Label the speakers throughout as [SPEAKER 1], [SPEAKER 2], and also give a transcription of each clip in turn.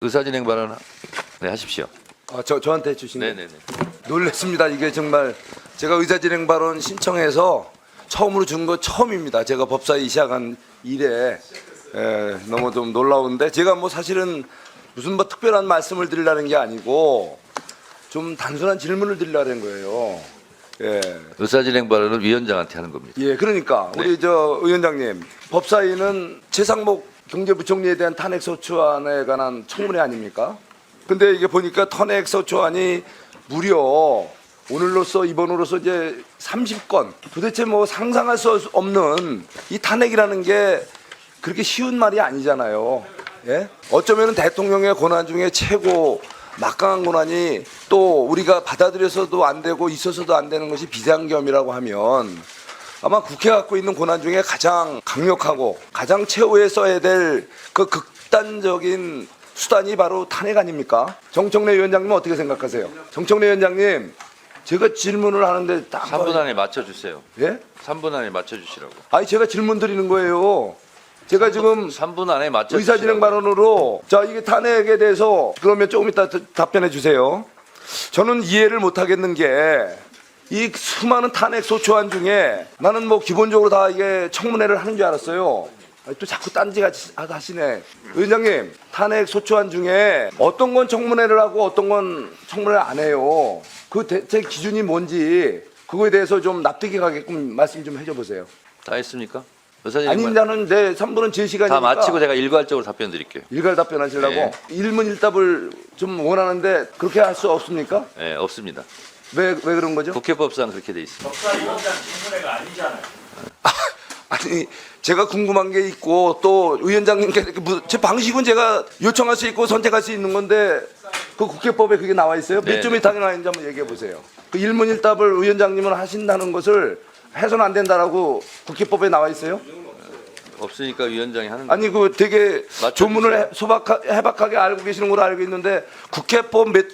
[SPEAKER 1] 의사진행 발언 네, 하십시오.
[SPEAKER 2] 저한테 주신 거.
[SPEAKER 1] 네네네.
[SPEAKER 2] 놀랬습니다. 이게 정말 제가 의사진행 발언 신청해서 처음으로 준 거 처음입니다. 제가 법사위 시작한 이래 너무 좀 놀라운데 제가 뭐 사실은 무슨 뭐 특별한 말씀을 드리려는 게 아니고 좀 단순한 질문을 드리려는 거예요. 예.
[SPEAKER 1] 의사진행 발언은 위원장한테 하는 겁니다.
[SPEAKER 2] 예, 그러니까
[SPEAKER 1] 네.
[SPEAKER 2] 우리 저 의원장님, 법사위는 최상목 경제부총리에 대한 탄핵소추안에 관한 청문회 아닙니까? 근데 이게 보니까 탄핵소추안이 무려 오늘로서 이번으로서 이제 30건, 도대체 뭐 상상할 수 없는 이 탄핵이라는 게 그렇게 쉬운 말이 아니잖아요. 예? 어쩌면 대통령의 권한 중에 최고 막강한 권한이 또 우리가 받아들여서도 안 되고 있어서도 안 되는 것이 비상겸이라고 하면 아마 국회가 갖고 있는 권한 중에 가장 강력하고 가장 최후에 써야 될 그 극단적인 수단이 바로 탄핵 아닙니까? 정청래 위원장님은 어떻게 생각하세요? 정청래 위원장님, 제가 질문을 하는데 딱
[SPEAKER 1] 3분 안에 맞춰주세요.
[SPEAKER 2] 예?
[SPEAKER 1] 3분 안에 맞춰주시라고.
[SPEAKER 2] 아니 제가 질문 드리는 거예요. 제가 지금
[SPEAKER 1] 3분 안에 맞춰주시라고.
[SPEAKER 2] 의사진행 발언으로 자 이게 탄핵에 대해서 그러면 조금 이따 답변해 주세요. 저는 이해를 못 하겠는 게 이 수많은 탄핵 소추안 중에 나는 뭐 기본적으로 다 이게 청문회를 하는 줄 알았어요. 아니, 또 자꾸 딴지같이 하시네. 의원장님, 탄핵 소추안 중에 어떤 건 청문회를 하고 어떤 건 청문회를 안 해요. 그 대체 기준이 뭔지 그거에 대해서 좀 납득이 가게끔 말씀 좀 해줘 보세요.
[SPEAKER 1] 다 했습니까? 의사진행
[SPEAKER 2] 아니
[SPEAKER 1] 발언
[SPEAKER 2] 나는 내 3분은 제 시간이니까
[SPEAKER 1] 다 마치고 제가 일괄적으로 답변 드릴게요.
[SPEAKER 2] 일괄 답변하시려고
[SPEAKER 1] 네.
[SPEAKER 2] 일문일답을 좀 원하는데 그렇게 할 수 없습니까?
[SPEAKER 1] 네, 없습니다.
[SPEAKER 2] 왜 그런 거죠?
[SPEAKER 1] 국회법상 그렇게 돼 있습니다.
[SPEAKER 3] 법사위원장 청문회가 아니잖아요.
[SPEAKER 2] 아니 제가 궁금한 게 있고 또 위원장님께 제 방식은 제가 요청할 수 있고 선택할 수 있는 건데 그 국회법에 그게 나와 있어요?
[SPEAKER 1] 네,
[SPEAKER 2] 몇 점이 당연히 나와 있는지 한번 얘기해 보세요. 그 일문일답을 위원장님은 하신다는 것을 해서는 안 된다라고 국회법에 나와 있어요?
[SPEAKER 1] 없으니까 위원장이 하는
[SPEAKER 2] 아니 그 되게
[SPEAKER 1] 맞춰주세요.
[SPEAKER 2] 조문을 해박하게 알고 계시는 걸로 알고 있는데 국회법 몇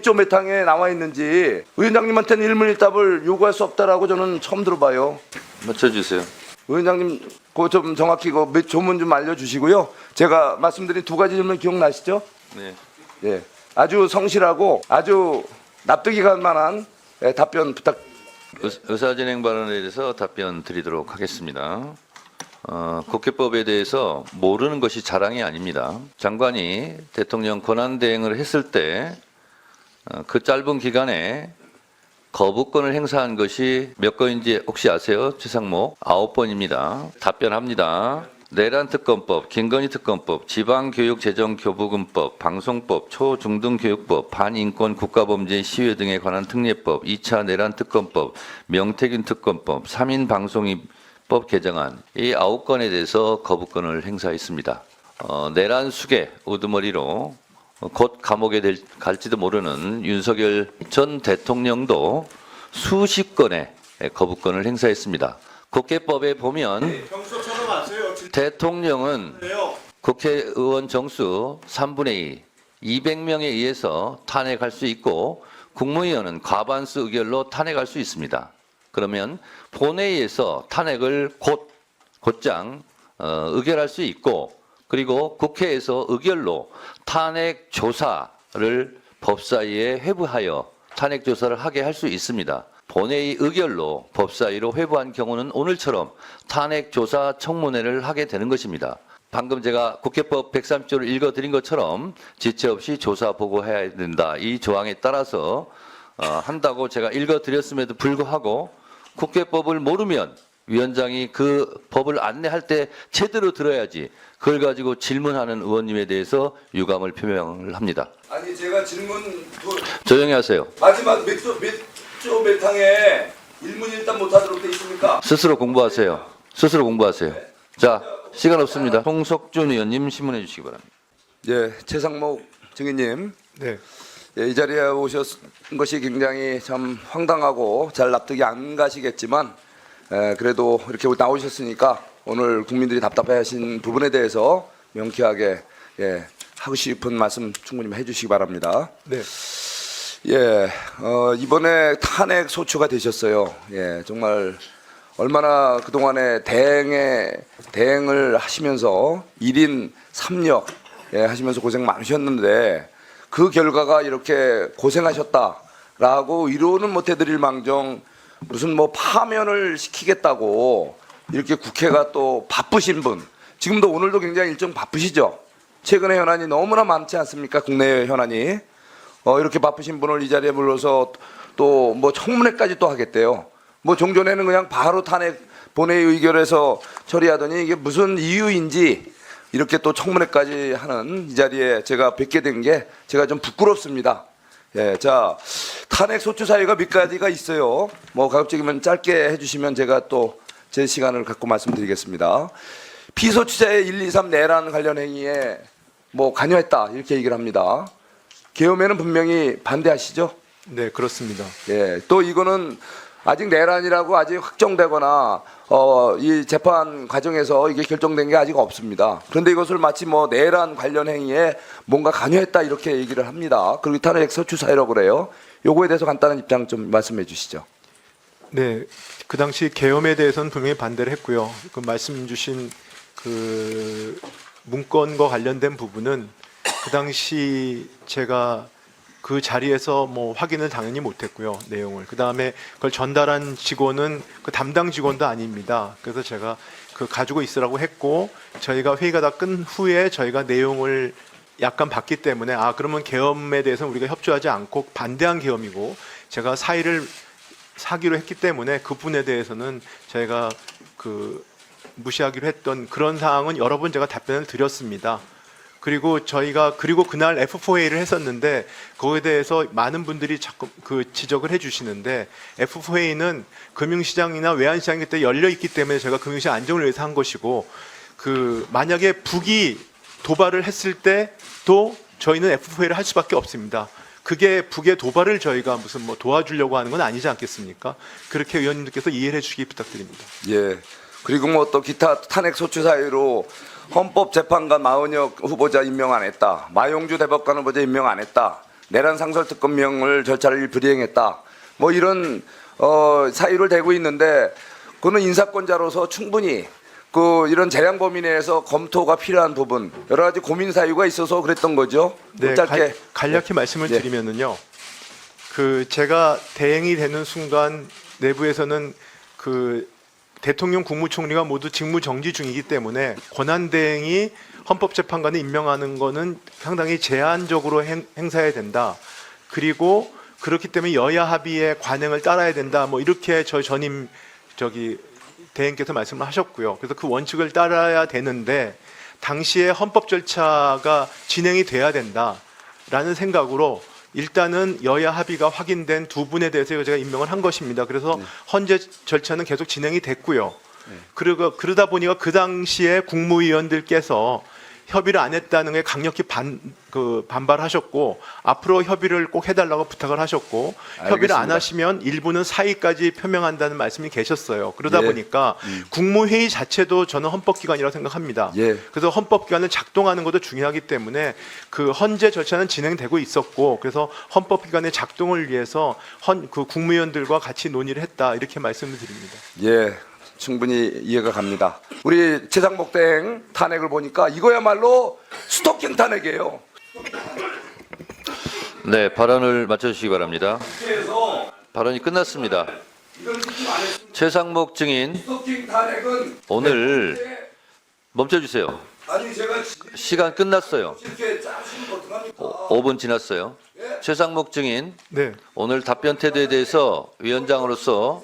[SPEAKER 2] 조 몇 항에 나와 있는지 위원장님한테는 일문일답을 요구할 수 없다라고 저는 처음 들어봐요.
[SPEAKER 1] 맞춰주세요.
[SPEAKER 2] 위원장님 그거 좀 정확히 그 몇 조문 좀 알려주시고요. 제가 말씀드린 두 가지 질문 기억나시죠?
[SPEAKER 1] 네.
[SPEAKER 2] 예, 아주 성실하고 아주 납득이 갈 만한 답변 부탁.
[SPEAKER 1] 의사진행 발언에 대해서 답변 드리도록 하겠습니다. 국회법에 대해서 모르는 것이 자랑이 아닙니다. 장관이 대통령 권한대행을 했을 때 그 짧은 기간에 거부권을 행사한 것이 몇 건인지 혹시 아세요? 최상목 9번입니다. 답변합니다. 내란특검법, 김건희특검법, 지방교육재정교부금법, 방송법, 초중등교육법, 반인권 국가범죄 시위 등에 관한 특례법, 2차 내란특검법, 명태균특검법, 3인 방송법 개정안 이 9건에 대해서 거부권을 행사했습니다. 내란 수괴 우두머리로 곧 감옥에 갈지도 모르는 윤석열 전 대통령도 수십 건의 거부권을 행사했습니다. 국회법에 보면
[SPEAKER 3] 평소처럼 하세요.
[SPEAKER 1] 대통령은
[SPEAKER 3] 진짜요.
[SPEAKER 1] 국회의원 정수 3분의 2, 200명에 의해서 탄핵할 수 있고 국무위원은 과반수 의결로 탄핵할 수 있습니다. 그러면 본회의에서 탄핵을 곧장 의결할 수 있고 그리고 국회에서 의결로 탄핵 조사를 법사위에 회부하여 탄핵 조사를 하게 할 수 있습니다. 본회의 의결로 법사위로 회부한 경우는 오늘처럼 탄핵 조사 청문회를 하게 되는 것입니다. 방금 제가 국회법 130조를 읽어드린 것처럼 지체 없이 조사 보고해야 된다. 이 조항에 따라서 한다고 제가 읽어드렸음에도 불구하고 국회법을 모르면 위원장이 그 법을 안내할 때 제대로 들어야지 그걸 가지고 질문하는 의원님에 대해서 유감을 표명을 합니다.
[SPEAKER 2] 아니 제가 질문
[SPEAKER 1] 조용히 하세요.
[SPEAKER 2] 마지막 몇 조 항에 일문일답 못하도록 돼 있습니까?
[SPEAKER 1] 스스로 공부하세요. 스스로 공부하세요. 자, 시간 없습니다. 홍석준 의원님 신문해 주시기 바랍니다.
[SPEAKER 2] 예, 최상목 증인님.
[SPEAKER 3] 네.
[SPEAKER 2] 예, 이 자리에 오셨은 것이 굉장히 참 황당하고 잘 납득이 안 가시겠지만 그래도 이렇게 나오셨으니까 오늘 국민들이 답답해하신 부분에 대해서 명쾌하게 하고 싶은 말씀 충분히 해주시기 바랍니다.
[SPEAKER 3] 네.
[SPEAKER 2] 예, 이번에 탄핵 소추가 되셨어요. 예, 정말 얼마나 그동안에 대행을 하시면서 1인 3역 하시면서 고생 많으셨는데 그 결과가 이렇게 고생하셨다라고 위로는 못 해드릴 망정 무슨 뭐 파면을 시키겠다고 이렇게 국회가 또 바쁘신 분, 지금도 오늘도 굉장히 일정 바쁘시죠? 최근에 현안이 너무나 많지 않습니까? 국내 현안이. 이렇게 바쁘신 분을 이 자리에 불러서 또 뭐 청문회까지 또 하겠대요. 뭐 종전에는 그냥 바로 탄핵 본회의 의결해서 처리하더니 이게 무슨 이유인지 이렇게 또 청문회까지 하는 이 자리에 제가 뵙게 된 게 제가 좀 부끄럽습니다. 예, 자, 탄핵 소추 사유가 몇 가지가 있어요. 뭐 가급적이면 짧게 해주시면 제가 또 제 시간을 갖고 말씀드리겠습니다. 피소추자의 1, 2, 3 내란 관련 행위에 뭐 관여했다 이렇게 얘기를 합니다. 계엄에는 분명히 반대하시죠?
[SPEAKER 4] 네, 그렇습니다.
[SPEAKER 2] 예, 또 이거는 아직 내란이라고 아직 확정되거나 이 재판 과정에서 이게 결정된 게 아직 없습니다. 그런데 이것을 마치 뭐 내란 관련 행위에 뭔가 관여했다 이렇게 얘기를 합니다. 그리고 탄핵 소추 사유라고 그래요. 요거에 대해서 간단한 입장 좀 말씀해 주시죠.
[SPEAKER 4] 네, 그 당시 계엄에 대해서는 분명히 반대를 했고요. 그 말씀 주신 그 문건과 관련된 부분은 그 당시 제가 그 자리에서 뭐 확인을 당연히 못했고요, 내용을. 그 다음에 그걸 전달한 직원은 그 담당 직원도 아닙니다. 그래서 제가 그 가지고 있으라고 했고, 저희가 회의가 다 끝 후에 저희가 내용을 약간 봤기 때문에 그러면 계엄에 대해서는 우리가 협조하지 않고 반대한 계엄이고, 제가 사의를 사기로 했기 때문에 그 부분에 대해서는 저희가 그 무시하기로 했던 그런 사항은 여러 번 제가 답변을 드렸습니다. 그리고 저희가 그날 F4A를 했었는데 거기에 대해서 많은 분들이 자꾸 그 지적을 해주시는데, F4A는 금융시장이나 외환시장이 그때 열려 있기 때문에 제가 금융시장 안정을 위해서 한 것이고, 그 만약에 북이 도발을 했을 때도 저희는 F4A를 할 수밖에 없습니다. 그게 북의 도발을 저희가 무슨 뭐 도와주려고 하는 건 아니지 않겠습니까? 그렇게 의원님들께서 이해를 해주시기 부탁드립니다.
[SPEAKER 2] 예. 그리고 뭐 또 기타 탄핵 소추 사유로 헌법재판관 마은혁 후보자 임명 안 했다. 마용주 대법관 후보자 임명 안 했다. 내란 상설특검명을 절차를 불이행했다. 뭐 이런 사유를 대고 있는데, 그거는 인사권자로서 충분히 그 이런 재량 범위 내에서 검토가 필요한 부분, 여러 가지 고민 사유가 있어서 그랬던 거죠.
[SPEAKER 4] 네,
[SPEAKER 2] 짧게
[SPEAKER 4] 간략히 말씀을
[SPEAKER 2] 네.
[SPEAKER 4] 드리면은요, 그 제가 대행이 되는 순간 내부에서는 그 대통령 국무총리가 모두 직무 정지 중이기 때문에 권한대행이 헌법재판관을 임명하는 거는 상당히 제한적으로 행사해야 된다. 그리고 그렇기 때문에 여야 합의의 관행을 따라야 된다. 뭐 이렇게 저희 전임 대행께서 말씀을 하셨고요. 그래서 그 원칙을 따라야 되는데 당시에 헌법 절차가 진행이 돼야 된다라는 생각으로 일단은 여야 합의가 확인된 두 분에 대해서 제가 임명을 한 것입니다. 그래서 헌재 절차는 계속 진행이 됐고요. 그러다 보니까 그 당시에 국무위원들께서 협의를 안 했다는 게 강력히 반발하셨고, 앞으로 협의를 꼭 해달라고 부탁을 하셨고, 협의를 안
[SPEAKER 2] 알겠습니다.
[SPEAKER 4] 하시면 일부는 사의까지 표명한다는 말씀이 계셨어요. 그러다
[SPEAKER 2] 예.
[SPEAKER 4] 보니까 국무회의 자체도 저는 헌법기관이라고 생각합니다.
[SPEAKER 2] 예.
[SPEAKER 4] 그래서 헌법기관을 작동하는 것도 중요하기 때문에 그 헌재 절차는 진행되고 있었고, 그래서 헌법기관의 작동을 위해서 그 국무위원들과 같이 논의를 했다, 이렇게 말씀을 드립니다.
[SPEAKER 2] 예, 충분히 이해가 갑니다. 우리 최상목 대행 탄핵을 보니까 이거야말로 스토킹 탄핵이에요.
[SPEAKER 1] 네, 발언을 마쳐주시기 바랍니다.
[SPEAKER 2] 그래서
[SPEAKER 1] 발언이 끝났습니다.
[SPEAKER 2] 이걸 지금 안 했습니다.
[SPEAKER 1] 최상목 증인
[SPEAKER 2] 스토킹 탄핵은
[SPEAKER 1] 오늘 멈춰주세요.
[SPEAKER 2] 아니 제가
[SPEAKER 1] 시간 끝났어요.
[SPEAKER 2] 이렇게 짜시는 거 어떡합니까?
[SPEAKER 1] 5분 지났어요. 최상목 증인
[SPEAKER 4] 네.
[SPEAKER 1] 오늘 답변 태도에 대해서 위원장으로서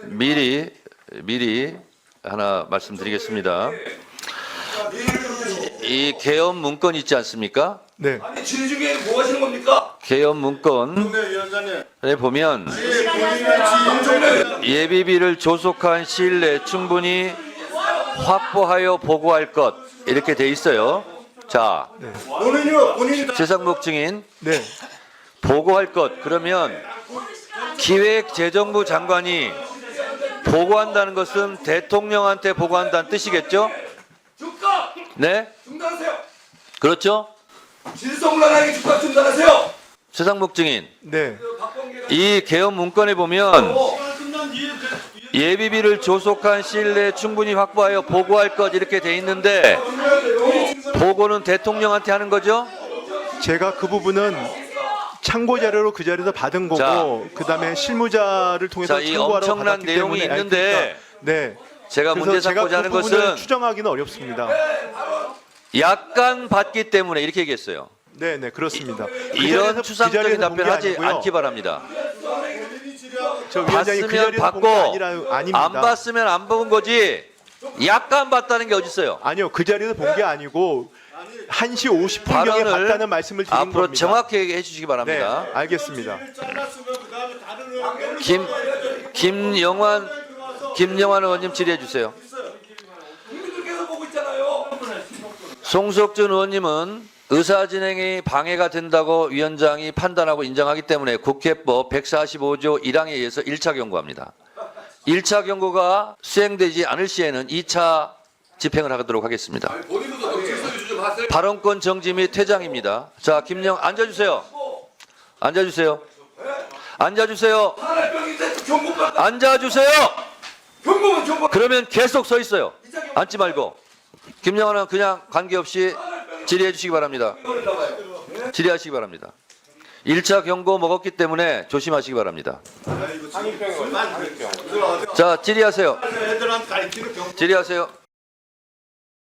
[SPEAKER 1] 미리 하나 말씀드리겠습니다. 이 계엄 문건 있지 않습니까?
[SPEAKER 4] 네.
[SPEAKER 2] 아니 질의 중에 뭐 하시는 겁니까?
[SPEAKER 1] 계엄 문건에 보면 예비비를 조속한 시일 내에 충분히 확보하여 보고할 것 이렇게 돼 있어요. 자, 최상목 증인
[SPEAKER 4] 네.
[SPEAKER 1] 보고할 것, 그러면 기획재정부 장관이 보고한다는 것은 대통령한테 보고한다는 뜻이겠죠?
[SPEAKER 2] 주가
[SPEAKER 1] 네?
[SPEAKER 2] 중단하세요.
[SPEAKER 1] 그렇죠?
[SPEAKER 2] 질서불란하게 주가 중단하세요.
[SPEAKER 1] 최상목 증인,
[SPEAKER 4] 네.
[SPEAKER 1] 이 계엄 문건에 보면 예비비를 조속한 시일 내에 충분히 확보하여 보고할 것 이렇게 돼 있는데 보고는 대통령한테 하는 거죠?
[SPEAKER 4] 제가 그 부분은 참고 자료로 그 자리에서 받은 거고
[SPEAKER 1] 자.
[SPEAKER 4] 그다음에 실무자를 통해서
[SPEAKER 1] 자, 이
[SPEAKER 4] 참고하라고
[SPEAKER 1] 엄청난
[SPEAKER 4] 받았기
[SPEAKER 1] 내용이
[SPEAKER 4] 때문에
[SPEAKER 1] 있는데
[SPEAKER 4] 네.
[SPEAKER 1] 제가
[SPEAKER 4] 그래서
[SPEAKER 1] 문제
[SPEAKER 4] 제가
[SPEAKER 1] 삼고자 하는
[SPEAKER 4] 그 부분을
[SPEAKER 1] 것은
[SPEAKER 4] 추정하기는 어렵습니다.
[SPEAKER 1] 약간 받기 때문에 이렇게 얘기했어요.
[SPEAKER 4] 네, 네, 그렇습니다. 그
[SPEAKER 1] 이런
[SPEAKER 4] 자리에서
[SPEAKER 1] 추상적인
[SPEAKER 4] 본게
[SPEAKER 1] 답변하지
[SPEAKER 4] 아니고요.
[SPEAKER 1] 않기 바랍니다.
[SPEAKER 4] 저 위원장이 그
[SPEAKER 1] 봤으면
[SPEAKER 4] 자리에서
[SPEAKER 1] 받고
[SPEAKER 4] 본게 아닙니다.
[SPEAKER 1] 안 봤으면 안 본 거지 약간 봤다는 게 어디 있어요?
[SPEAKER 4] 아니요, 그 자리에서 본 게 아니고 1시 50분경에
[SPEAKER 1] 발언을
[SPEAKER 4] 봤다는 말씀을 드린
[SPEAKER 1] 앞으로
[SPEAKER 4] 겁니다.
[SPEAKER 1] 정확히 얘기해 주시기
[SPEAKER 4] 네,
[SPEAKER 1] 바랍니다.
[SPEAKER 4] 알겠습니다.
[SPEAKER 1] 김영환 의원님 질의해 주세요. 송석준 의원님은 의사 진행이 방해가 된다고 위원장이 판단하고 인정하기 때문에 국회법 145조 1항에 의해서 1차 경고합니다. 1차 경고가 수행되지 않을 시에는 2차 집행을 하도록 하겠습니다. 발언권 정지 및 퇴장입니다. 자, 앉아주세요. 앉아주세요. 앉아주세요. 앉아주세요. 그러면 계속 서 있어요. 앉지 말고. 김영환은 그냥 관계없이 질의해 주시기 바랍니다. 질의하시기 바랍니다. 1차 경고 먹었기 때문에 조심하시기 바랍니다. 자, 질의하세요. 질의하세요.